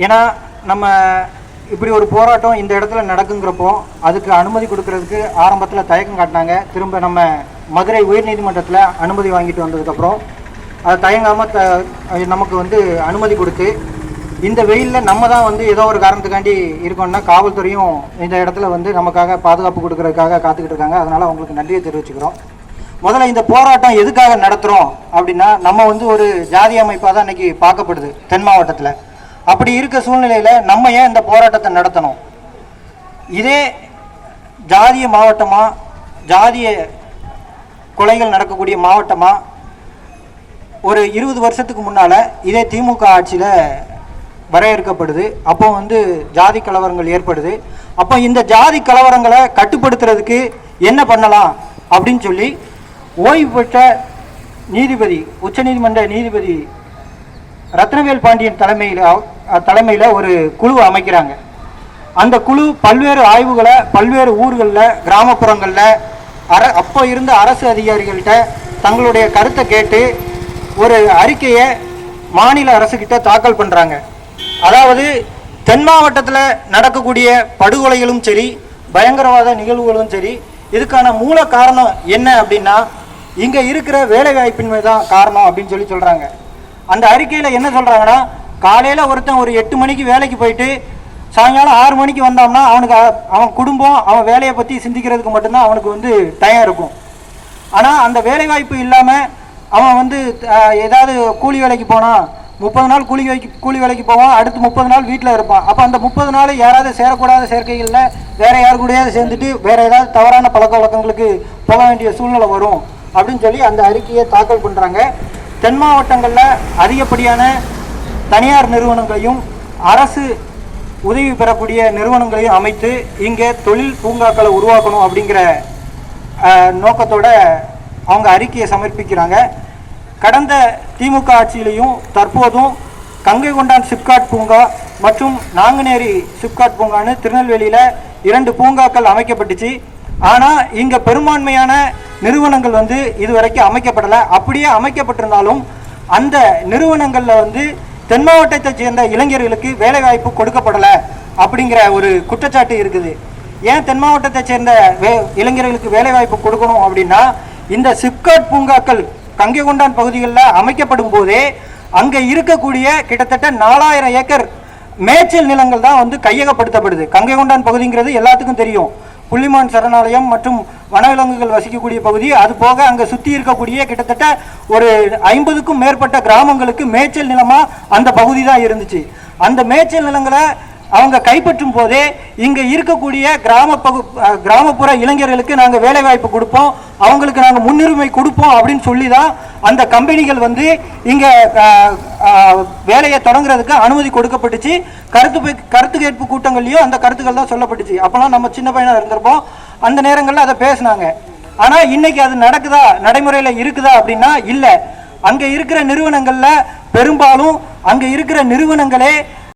ஏன்னா நம்ம இப்படி ஒரு போராட்டம் இந்த இடத்துல நடக்குங்கிறப்போ அதுக்கு அனுமதி கொடுக்கறதுக்கு ஆரம்பத்தில் தயக்கம் காட்டினாங்க. திரும்ப நம்ம மதுரை உயர்நீதிமன்றத்தில் அனுமதி வாங்கிட்டு வந்ததுக்கப்புறம் அதை தயங்காமல் நமக்கு வந்து அனுமதி கொடுத்து இந்த வெயிலில் நம்ம தான் வந்து ஏதோ ஒரு காரணத்துக்காண்டி இருக்கோம்னா காவல்துறையும் இந்த இடத்துல வந்து நமக்காக பாதுகாப்பு கொடுக்கறதுக்காக காத்துக்கிட்டு இருக்காங்க. அதனால் அவங்களுக்கு நன்றியை தெரிவிச்சுக்கிறோம். முதல்ல இந்த போராட்டம் எதுக்காக நடத்துகிறோம் அப்படின்னா, நம்ம வந்து ஒரு ஜாதி அமைப்பாக தான் இன்றைக்கி பார்க்கப்படுது தென் மாவட்டத்தில். அப்படி இருக்க சூழ்நிலையில் நம்ம ஏன் இந்த போராட்டத்தை நடத்தணும்? இதே ஜாதிய மாவட்டமாக, ஜாதிய கொலைகள் நடக்கக்கூடிய மாவட்டமாக ஒரு 20 வருஷத்துக்கு முன்னால் இதே திமுக ஆட்சியில் வரையறுக்கப்படுது. அப்போ வந்து ஜாதி கலவரங்கள் ஏற்படுது. அப்போ இந்த ஜாதி கலவரங்களை கட்டுப்படுத்துறதுக்கு என்ன பண்ணலாம் அப்படின்னு சொல்லி ஓய்வு பெற்ற நீதிபதி, உச்சநீதிமன்ற நீதிபதி ரத்னவேல் பாண்டியன் தலைமையில் ஒரு குழு அமைக்கிறாங்க. அந்த குழு பல்வேறு ஆய்வுகளை பல்வேறு ஊர்களில், கிராமப்புறங்களில் அப்போ இருந்த அரசு அதிகாரிகள்கிட்ட தங்களுடைய கருத்தை கேட்டு ஒரு அறிக்கையை மாநில அரசுக்கிட்ட தாக்கல் பண்ணுறாங்க. அதாவது தென் மாவட்டத்தில் நடக்கக்கூடிய படுகொலைகளும் சரி, பயங்கரவாத நிகழ்வுகளும் சரி, இதுக்கான மூல காரணம் என்ன அப்படின்னா இங்கே இருக்கிற வேலைவாய்ப்பின்மை தான் காரணம் அப்படின்னு சொல்லி சொல்கிறாங்க. அந்த அறிக்கையில் என்ன சொல்கிறாங்கன்னா, காலையில் ஒருத்தன் ஒரு 8 மணிக்கு வேலைக்கு போயிட்டு சாயங்காலம் 6 மணிக்கு வந்தோம்னா அவன் குடும்பம், அவன் வேலையை பற்றி சிந்திக்கிறதுக்கு மட்டும்தான் அவனுக்கு வந்து டைம் இருக்கும். ஆனால் அந்த வேலைவாய்ப்பு இல்லாமல் அவன் வந்து ஏதாவது கூலி வேலைக்கு போனான், 30 நாள் கூலி வேலைக்கு போவான், அடுத்து 30 நாள் வீட்டில் இருப்பான். அப்போ அந்த 30 நாள் யாராவது சேரக்கூடாத சேர்க்கைகளில் வேறு யார் கூடயாவது சேர்ந்துட்டு வேறு ஏதாவது தவறான பழக்க வழக்கங்களுக்கு போக வேண்டிய சூழ்நிலை வரும் அப்படின்னு சொல்லி அந்த அறிக்கையை தாக்கல் பண்ணுறாங்க. தென் மாவட்டங்களில் அதிகப்படியான தனியார் நிறுவனங்களையும் அரசு உதவி பெறக்கூடிய நிறுவனங்களையும் அமைத்து இங்கே தொழில் பூங்காக்களை உருவாக்கணும் அப்படிங்கிற நோக்கத்தோட அவங்க அறிக்கையை சமர்ப்பிக்கிறாங்க. கடந்த திமுக ஆட்சியிலையும் தற்போதும் கங்கை கொண்டான் சிப்காட் பூங்கா மற்றும் நாங்குநேரி சிப்காட் பூங்கான்னு திருநெல்வேலியில் 2 பூங்காக்கள் அமைக்கப்பட்டுச்சு. ஆனால் இங்கே பெரும்பான்மையான நிறுவனங்கள் வந்து இதுவரைக்கும் அமைக்கப்படலை. அப்படியே அமைக்கப்பட்டிருந்தாலும் அந்த நிறுவனங்களில் வந்து தென் மாவட்டத்தை சேர்ந்த இளைஞர்களுக்கு வேலைவாய்ப்பு கொடுக்கப்படலை அப்படிங்கிற ஒரு குற்றச்சாட்டு இருக்குது. ஏன் தென் மாவட்டத்தை சேர்ந்த இளைஞர்களுக்கு வேலைவாய்ப்பு கொடுக்கணும் அப்படின்னா, இந்த சிப்காட் பூங்காக்கள் கங்கை கொண்டான் பகுதிகளில் அமைக்கப்படும் போதே அங்கே இருக்கக்கூடிய கிட்டத்தட்ட 4000 ஏக்கர் மேய்ச்சல் நிலங்கள் தான் வந்து கையகப்படுத்தப்படுது. கங்கை கொண்டான் பகுதிங்கிறது எல்லாத்துக்கும் தெரியும். புள்ளிமான் சரணாலயம் மற்றும் வனவிலங்குகள் வசிக்கக்கூடிய பகுதி. அது போக அங்கே சுற்றி இருக்கக்கூடிய கிட்டத்தட்ட ஒரு 50க்கும் மேற்பட்ட கிராமங்களுக்கு மேய்ச்சல் நிலமாக அந்த பகுதி தான் இருந்துச்சு. அந்த மேய்ச்சல் நிலங்களை அவங்க கைப்பற்றும் போதே இங்கே இருக்கக்கூடிய கிராமப்புற இளைஞர்களுக்கு நாங்கள் வேலைவாய்ப்பு கொடுப்போம், அவங்களுக்கு நாங்கள் முன்னுரிமை கொடுப்போம் அப்படின்னு சொல்லி தான் அந்த கம்பெனிகள் வந்து இங்கே வேலையை தொடங்குறதுக்கு அனுமதி கொடுக்கப்பட்டுச்சு. கருத்து கேட்பு கூட்டங்கள்லையும் அந்த கருத்துக்கள் தான் சொல்லப்பட்டுச்சு. அப்போலாம் நம்ம சின்ன பையனாக இருந்திருப்போம், அந்த நேரங்களில் அதை பேசினாங்க. ஆனால் இன்னைக்கு அது நடக்குதா, நடைமுறையில் இருக்குதா அப்படின்னா இல்லை. அங்கே இருக்கிற நிறுவனங்களில் பெரும்பாலும் அங்கே இருக்கிற நிறுவனங்களே